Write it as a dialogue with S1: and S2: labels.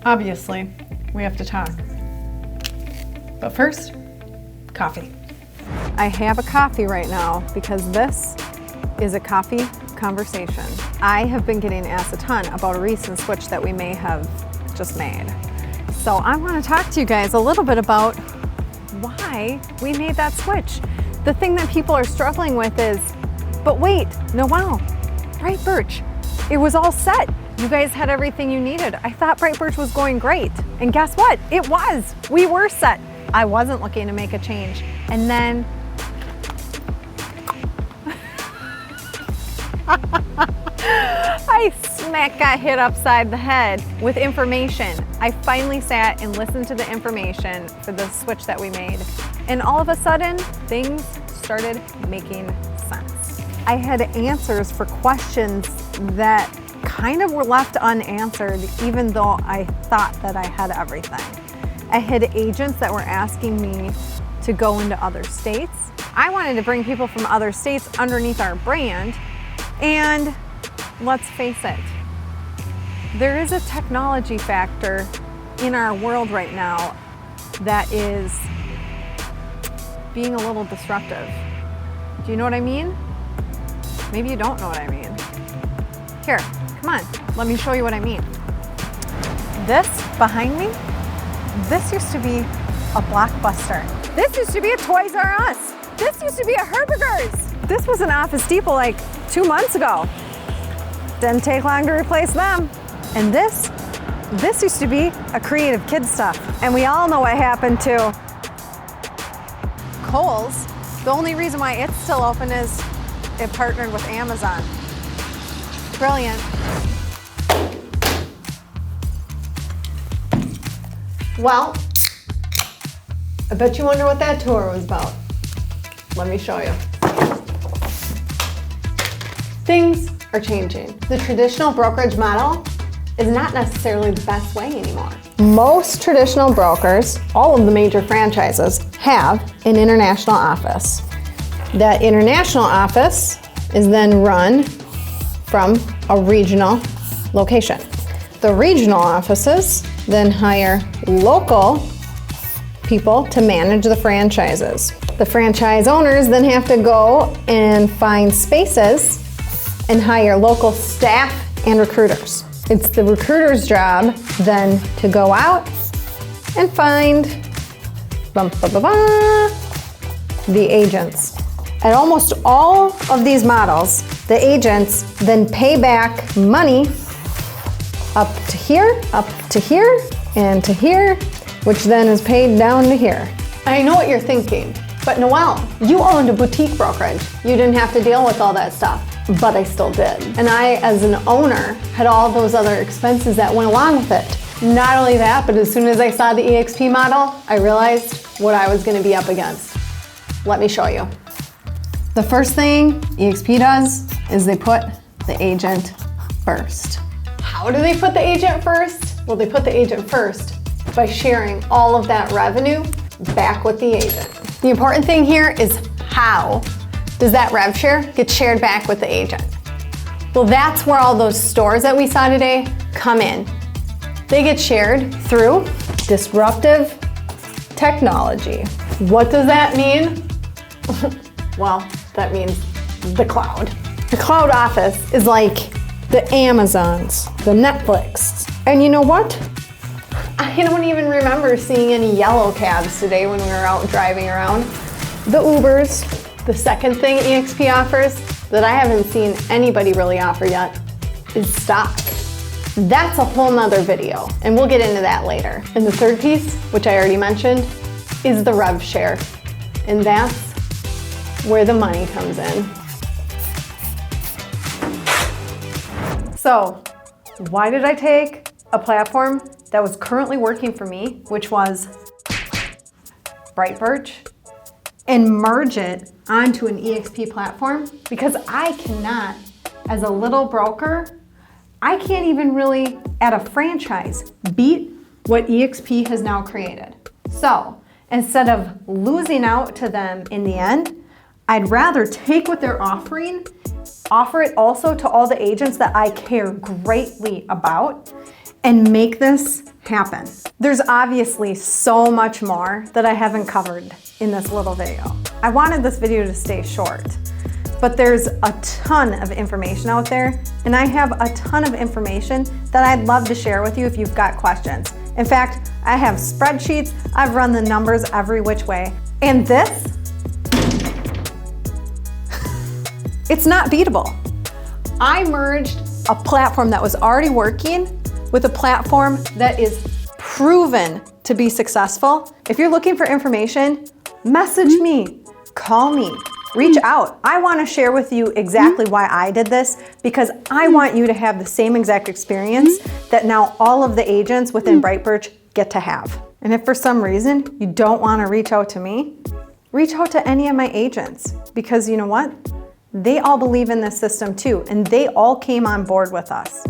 S1: Obviously, we have to talk. But first, coffee. I have a coffee right now because this is a coffee conversation. I have been getting asked a ton about a recent switch that we may have just made. So I want to talk to you guys a little bit about why we made that switch. The thing that people are struggling with is, but wait, Noelle, Bright Birch, it was all set. You guys had everything you needed. I thought Bright Birch was going great. And guess what? It was. We were set. I wasn't looking to make a change. And then I got hit upside the head with information. I finally sat and listened to the information for the switch that we made. And all of a sudden, things started making sense. I had answers for questions that kind of were left unanswered, even though I thought that I had everything. I had agents that were asking me to go into other states. I wanted to bring people from other states underneath our brand, and let's face it, there is a technology factor in our world right now that is being a little disruptive. Do you know what I mean? Maybe you don't know what I mean. Here, come on, let me show you what I mean. This behind me, this used to be a Blockbuster. This used to be a Toys R Us. This used to be a Herberger's. This was an Office Depot like 2 months ago. Didn't take long to replace them. And this used to be a Creative Kids stuff. And we all know what happened to Kohl's. The only reason why it's still open is it partnered with Amazon. Brilliant. Well, I bet you wonder what that tour was about. Let me show you. Things are changing. The traditional brokerage model is not necessarily the best way anymore. Most traditional brokers, all of the major franchises, have an international office. That international office is then run from a regional location. The regional offices then hire local people to manage the franchises. The franchise owners then have to go and find spaces and hire local staff and recruiters. It's the recruiter's job then to go out and find the agents. At almost all of these models, the agents then pay back money up to here, and to here, which then is paid down to here. I know what you're thinking, but Noelle, you owned a boutique brokerage. You didn't have to deal with all that stuff, but I still did. And I, as an owner, had all those other expenses that went along with it. Not only that, but as soon as I saw the eXp model, I realized what I was gonna be up against. Let me show you. The first thing eXp does is they put the agent first. How do they put the agent first? Well, they put the agent first by sharing all of that revenue back with the agent. The important thing here is how does that rev share get shared back with the agent? Well, that's where all those stores that we saw today come in. They get shared through disruptive technology. What does that mean? Well, that means the cloud. The cloud office is like the Amazons, the Netflix. And you know what? I don't even remember seeing any yellow cabs today when we were out driving around. The Ubers, the second thing eXp offers that I haven't seen anybody really offer yet is stock. That's a whole nother video, and we'll get into that later. And the third piece, which I already mentioned, is the rev share. And that's where the money comes in. So, why did I take a platform that was currently working for me, which was Bright Birch, and merge it onto an eXp platform? Because I cannot, as a little broker, I can't even really, at a franchise, beat what eXp has now created. So, instead of losing out to them in the end, I'd rather take what they're offering, offer it also to all the agents that I care greatly about, and make this happen. There's obviously so much more that I haven't covered in this little video. I wanted this video to stay short, but there's a ton of information out there, and I have a ton of information that I'd love to share with you if you've got questions. In fact, I have spreadsheets, I've run the numbers every which way, and this, it's not beatable. I merged a platform that was already working with a platform that is proven to be successful. If you're looking for information, message me, call me, reach out. I want to share with you exactly why I did this, because I want you to have the same exact experience that now all of the agents within Bright Birch get to have. And if for some reason you don't want to reach out to me, reach out to any of my agents, because you know what? They all believe in this system too, and they all came on board with us.